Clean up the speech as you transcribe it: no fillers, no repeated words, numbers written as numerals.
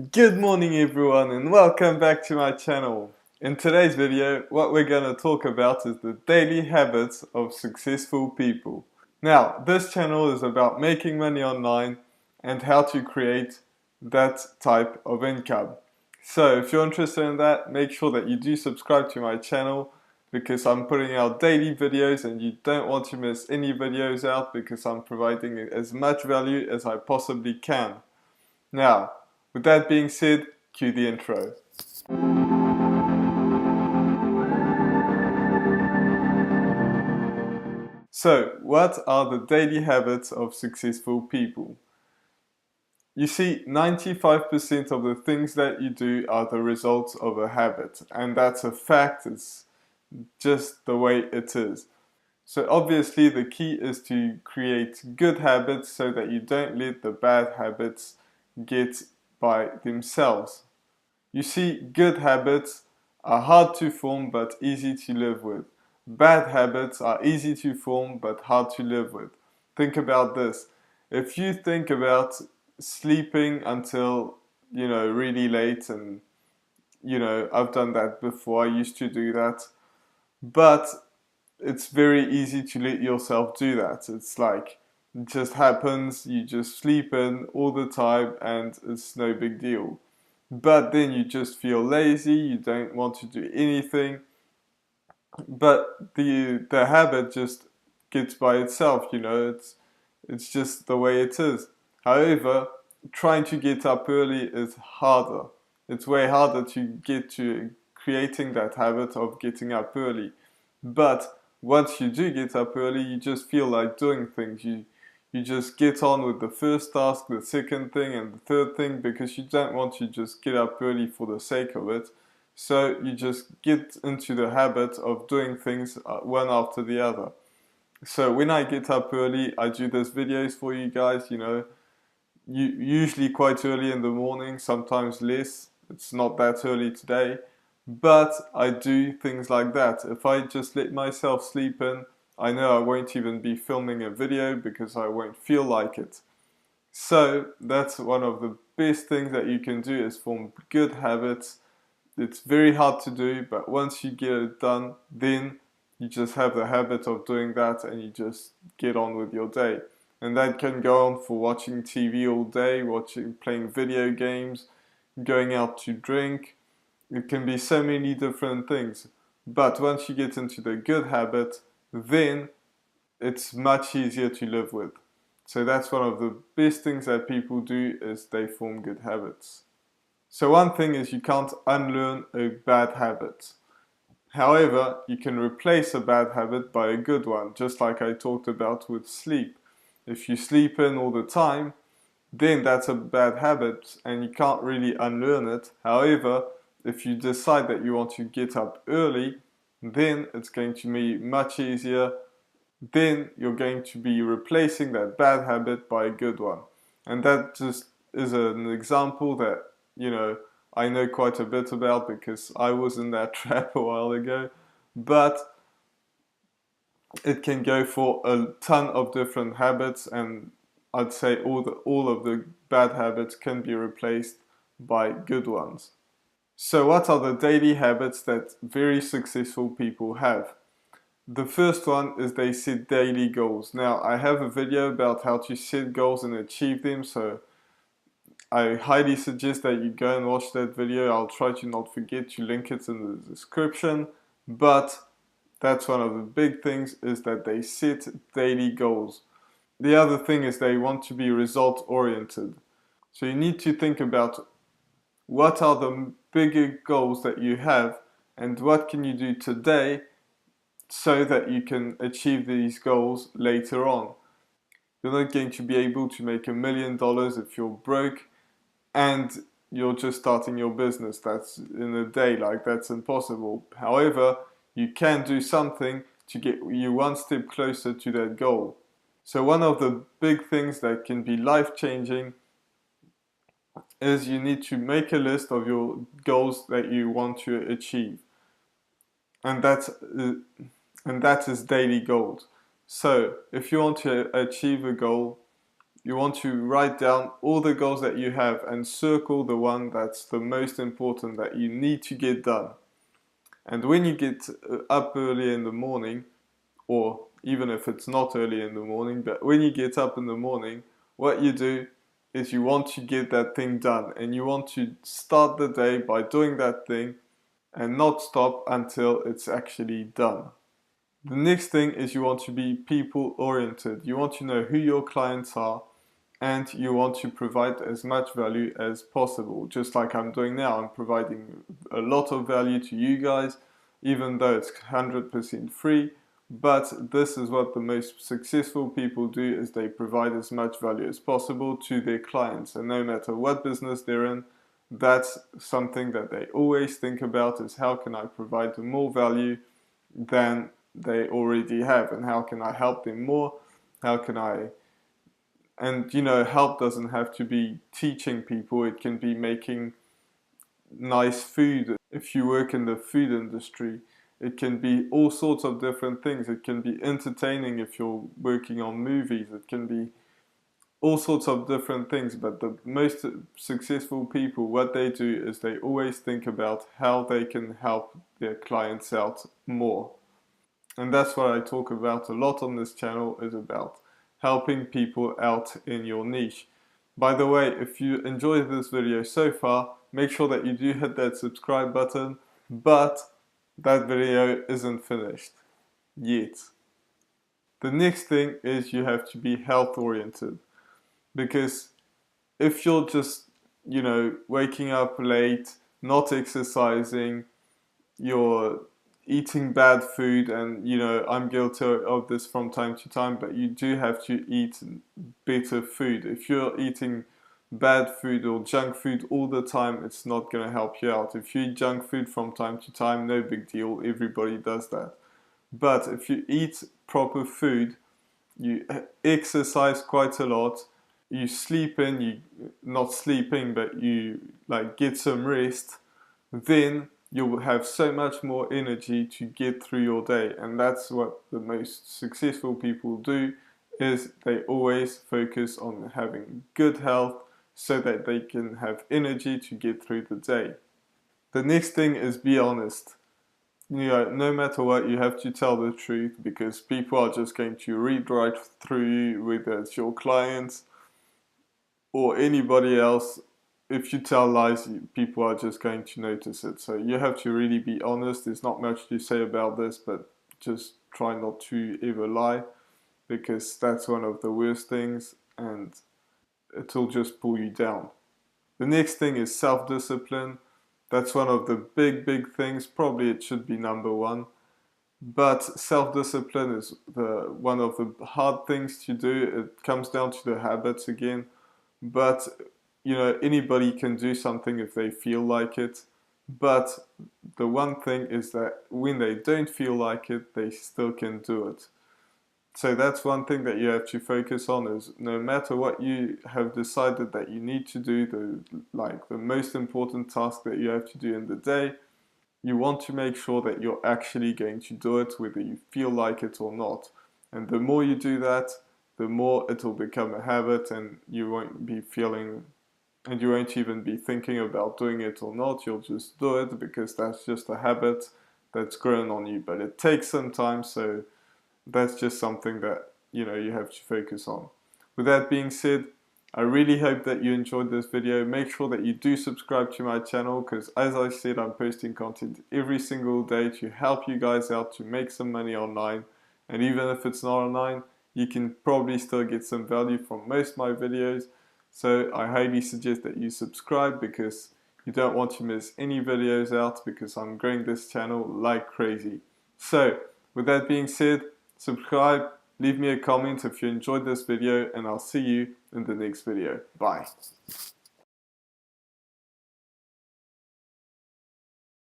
Good morning everyone and welcome back to my channel. In today's video, what we're going to talk about is the daily habits of successful people. Now, this channel is about making money online and how to create that type of income. So if you're interested in that, make sure that you do subscribe to my channel because I'm putting out daily videos and you don't want to miss any videos out because I'm providing as much value as I possibly can. Now, with that being said, cue the intro. So, what are the daily habits of successful people? You see, 95% of the things that you do are the results of a habit, and that's a fact, it's just the way it is. So obviously the key is to create good habits so that you don't let the bad habits get by themselves. You see, good habits are hard to form but easy to live with. Bad habits are easy to form but hard to live with. Think about this. If you think about sleeping until, really late, and, I've done that before, I used to do that, but it's very easy to let yourself do that. It's like, it just happens, you just sleep in all the time and it's no big deal. But then you just feel lazy, you don't want to do anything, but the habit just gets by itself, it's just the way it is. However, trying to get up early is harder. It's way harder to get to creating that habit of getting up early. But once you do get up early, you just feel like doing things. You just get on with the first task, the second thing, and the third thing because you don't want to just get up early for the sake of it. So you just get into the habit of doing things one after the other. So when I get up early, I do these videos for you guys, usually quite early in the morning, sometimes less. It's not that early today. But I do things like that. If I just let myself sleep in, I know I won't even be filming a video because I won't feel like it. So that's one of the best things that you can do is form good habits. It's very hard to do, but once you get it done, then you just have the habit of doing that and you just get on with your day. And that can go on for watching TV all day, playing video games, going out to drink. It can be so many different things. But once you get into the good habit, then it's much easier to live with. So that's one of the best things that people do is they form good habits. So one thing is you can't unlearn a bad habit. However, you can replace a bad habit by a good one, just like I talked about with sleep. If you sleep in all the time, then that's a bad habit and you can't really unlearn it. However, if you decide that you want to get up early, then it's going to be much easier. Then you're going to be replacing that bad habit by a good one. And that just is an example that, I know quite a bit about because I was in that trap a while ago. But it can go for a ton of different habits, and I'd say all of the bad habits can be replaced by good ones. So what are the daily habits that very successful people have? The first one is they set daily goals. Now, I have a video about how to set goals and achieve them, so I highly suggest that you go and watch that video. I'll try to not forget to link it in the description, but that's one of the big things is that they set daily goals. The other thing is they want to be result oriented. So you need to think about what are the bigger goals that you have and what can you do today so that you can achieve these goals later on. You're not going to be able to make $1 million if you're broke and you're just starting your business. That's in a day, like that's impossible. However, you can do something to get you one step closer to that goal. So one of the big things that can be life-changing is you need to make a list of your goals that you want to achieve. And that is daily goals. So if you want to achieve a goal, You want to write down all the goals that you have and circle the one that's the most important that you need to get done. And when you get up early in the morning, or even if it's not early in the morning, but when you get up in the morning, what you do is you want to get that thing done, and you want to start the day by doing that thing and not stop until it's actually done. The next thing is you want to be people oriented. You want to know who your clients are, and you want to provide as much value as possible. Just like I'm doing now, I'm providing a lot of value to you guys, even though it's 100% free. But this is what the most successful people do, is they provide as much value as possible to their clients. And no matter what business they're in, that's something that they always think about, is how can I provide them more value than they already have, and how can I help them more? How can I... And you know, help doesn't have to be teaching people, it can be making nice food. If you work in the food industry, it can be all sorts of different things. It can be entertaining if you're working on movies. It can be all sorts of different things. But the most successful people, what they do is they always think about how they can help their clients out more. And that's what I talk about a lot on this channel, is about helping people out in your niche. By the way, if you enjoyed this video so far, make sure that you do hit that subscribe button, but that video isn't finished yet. The next thing is you have to be health oriented, because if you're just, you know, waking up late, not exercising, you're eating bad food, and you know, I'm guilty of this from time to time, but you do have to eat better food. If you're eating bad food or junk food all the time, it's not going to help you out. If you eat junk food from time to time, no big deal, everybody does that. But if you eat proper food, you exercise quite a lot, you sleep in, you not sleeping, but you like get some rest, then you will have so much more energy to get through your day. And that's what the most successful people do, is they always focus on having good health so that they can have energy to get through the day. The next thing is be honest. You know, no matter what, you have to tell the truth, because people are just going to read right through you, whether it's your clients or anybody else. If you tell lies, people are just going to notice it. So you have to really be honest. There's not much to say about this, but just try not to ever lie, because that's one of the worst things, and it'll just pull you down. The next thing is self-discipline. That's one of the big things. Probably it should be number one. But self-discipline is one of the hard things to do. It comes down to the habits again. But you know, anybody can do something if they feel like it. But the one thing is that when they don't feel like it, they still can do it. So that's one thing that you have to focus on, is no matter what you have decided that you need to do, the most important task that you have to do in the day, you want to make sure that you're actually going to do it, whether you feel like it or not. And the more you do that, the more it'll become a habit, and you won't be feeling, and you won't even be thinking about doing it or not. You'll just do it because that's just a habit that's grown on you. But it takes some time, so that's just something that, you know, you have to focus on. With that being said, I really hope that you enjoyed this video. Make sure that you do subscribe to my channel, because as I said, I'm posting content every single day to help you guys out to make some money online. And even if it's not online, you can probably still get some value from most of my videos. So I highly suggest that you subscribe, because you don't want to miss any videos out, because I'm growing this channel like crazy. So with that being said, subscribe, leave me a comment if you enjoyed this video, and I'll see you in the next video. Bye.